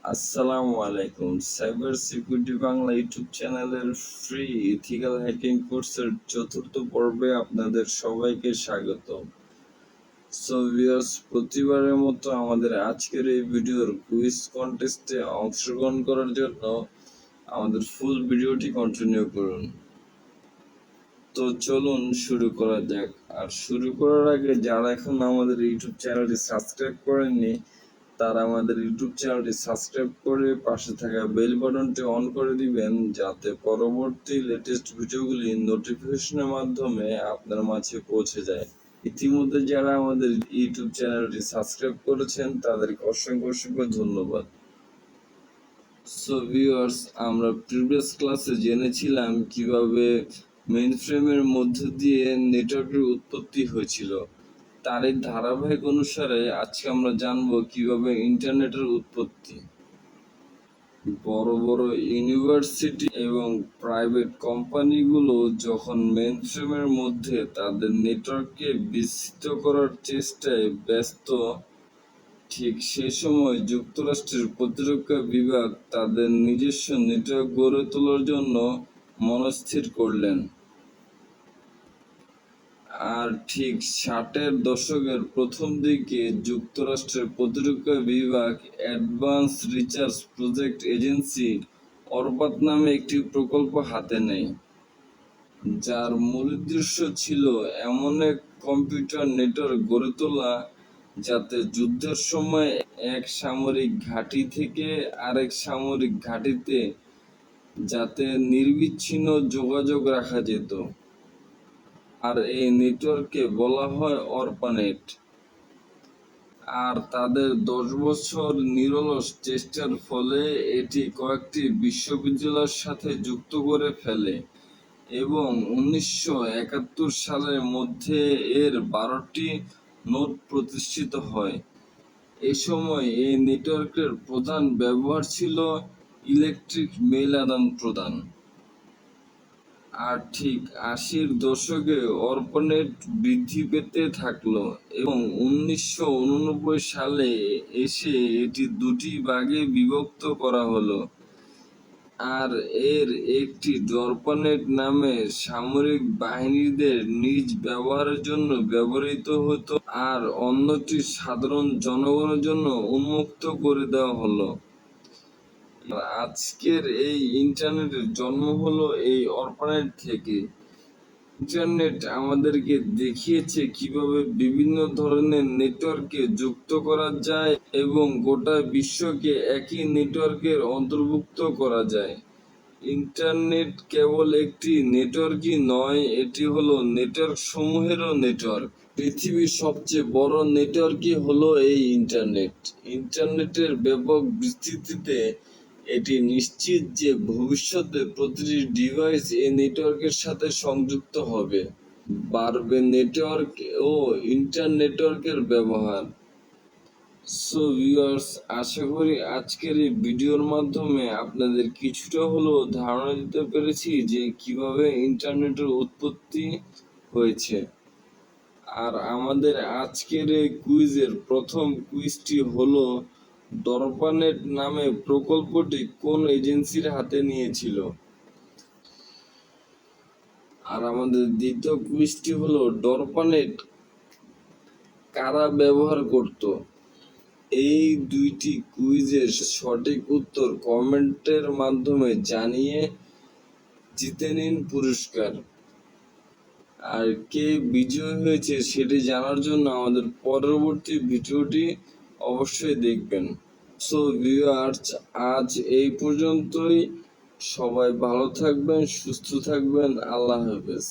আসসালামু আলাইকুম। Cyber security Bangla YouTube চ্যানেলের ফ্রি ইথিক্যাল হ্যাকিং কোর্সের চতুর্থ পর্বে আপনাদের সবাইকে স্বাগত। সো ভিউয়ার্স, প্রতিবারের মতো আমাদের আজকের এই ভিডিওর কুইজ কন্টেস্টে অংশগ্রহণ করার জন্য আমাদের ফুল ভিডিওটি কন্টিনিউ করুন। তো চলুন শুরু করা যাক। আর শুরু করার আগে যারা এখন আমাদের ইউটিউব চ্যানেলটি সাবস্ক্রাইব করেননি, তারা আমাদের ইউটিউব চ্যানেলটি সাবস্ক্রাইব করে পাশে থাকা বেল বাটনটি অন করে দিবেন, যাতে পরবর্তী লেটেস্ট ভিডিওগুলি নোটিফিকেশনের মাধ্যমে আপনার মাঝে পৌঁছে যায়। ইতিমধ্যে যারা আমাদের ইউটিউব চ্যানেলটি সাবস্ক্রাইব করেছেন তাদেরকে অসংখ্য অসংখ্য ধন্যবাদ। সো ভিউয়ার্স, আমরা প্রিভিয়াস ক্লাসে জেনেছিলাম কিভাবে মেইনফ্রেমের মধ্য দিয়ে নেটওয়ার্কের উৎপত্তি হয়েছিল। তারই ধারাবাহিক অনুসারে আজকে আমরা জানব কিভাবে ইন্টারনেটের উৎপত্তি। বড় বড় ইউনিভার্সিটি এবং প্রাইভেট কোম্পানিগুলো যখন মেইনফ্রেমের মধ্যে তাদের নেটওয়ার্ককে বিস্তৃত করার চেষ্টায় ব্যস্ত, ঠিক সেই সময় যুক্তরাষ্ট্রের প্রতিরক্ষা বিভাগ তাদের নিজস্ব নেটওয়ার্ক গড়ে তোলার জন্য মনস্থির করলেন। আর ঠিক 60-এর দশকের প্রথম দিকে যুক্তরাষ্ট্রের প্রতিরক্ষা বিভাগ অ্যাডভান্স রিসার্চ প্রজেক্ট এজেন্সি অরপাত নামে একটি প্রকল্প হাতে নেয়, যার মূল উদ্দেশ্য ছিল এমন এক কম্পিউটার নেটওয়ার্ক গড়ে তোলা যাতে যুদ্ধের সময় এক সামরিক ঘাঁটি থেকে আরেক সামরিক ঘাঁটিতে যাতে নির্বিচ্ছিন্ন যোগাযোগ রাখা যেত। আর এই নেটওয়ার্ককে বলা হয় অরপানেট। আর তাদের 10 বছর নিরলস চেষ্টার ফলে এটি কয়েকটি বিশ্ববিদ্যালয়ের সাথে যুক্ত করে ফেলে এবং 1971 সালের মধ্যে এর 12টি নোড প্রতিষ্ঠিত হয়। এ সময় এই নেটওয়ার্কের প্রধান ব্যবহার ছিল ইলেকট্রিক মেইল আদান প্রদান। আর ঠিক 80-র দশকে অরপানেট বৃদ্ধি পেতে থাকলো এবং 1989 সালে এসে এটি দুটি ভাগে বিভক্ত করা হলো। আর এর একটি ডরপানেট নামে সামরিক বাহিনীদের নিজ ব্যবহারের জন্য ব্যবহৃত হতো, আর অন্যটি সাধারণ জনগণের জন্য উন্মুক্ত করে দেওয়া হলো। আজকের এই ইন্টারনেটের জন্ম হলো এই অরপানেট থেকে। ইন্টারনেট আমাদেরকে দেখিয়েছে কিভাবে বিভিন্ন ধরনের নেটওয়ার্কে যুক্ত করা যায় এবং গোটা বিশ্বকে একই নেটওয়ার্কের অন্তর্ভুক্ত করা যায়। ইন্টারনেট কেবল একটি নেটওয়ার্কই নয়, এটি হলো নেটওয়ার্ক সমূহেরও নেটওয়ার্ক। পৃথিবীর সবচেয়ে বড় নেটওয়ার্কই হলো এই ইন্টারনেট। ইন্টারনেটের ব্যাপক বিস্তৃতিতে এটি নিশ্চিত যে ভবিষ্যতে প্রতিটি ডিভাইস এই নেটওয়ার্কের সাথে সংযুক্ত হবে। বাড়বে নেটওয়ার্ক ও ইন্টারনেটওয়ার্কের ব্যবহার। সো ভিউয়ার্স, আশা করি আজকের এই ভিডিওর মাধ্যমে আপনাদের কিছুটা হলেও ধারণা দিতে পেরেছি যে কিভাবে ইন্টারনেটের উৎপত্তি হয়েছে। আর আমাদের আজকের এই কুইজের প্রথম কুইজটি হলো, ডরপানেট নামে প্রকল্পটি কোন এজেন্সির হাতে নিয়েছিল? আর আমাদের দ্বিতীয় কুইজটি হলো, ডরপানেট কারা ব্যবহার করত? এই দুইটি কুইজের সঠিক উত্তর কমেন্টের মাধ্যমে জানিয়ে জিতে নিন পুরস্কার। আর কে বিজয়ী হয়েছে সেটি জানার জন্য আমাদের পরবর্তী ভিডিওটি অবশ্যই দেখবেন। সো ভিউয়ার্স, আজ এই পর্যন্তই। সবাই ভালো থাকবেন, সুস্থ থাকবেন। আল্লাহ হাফেজ।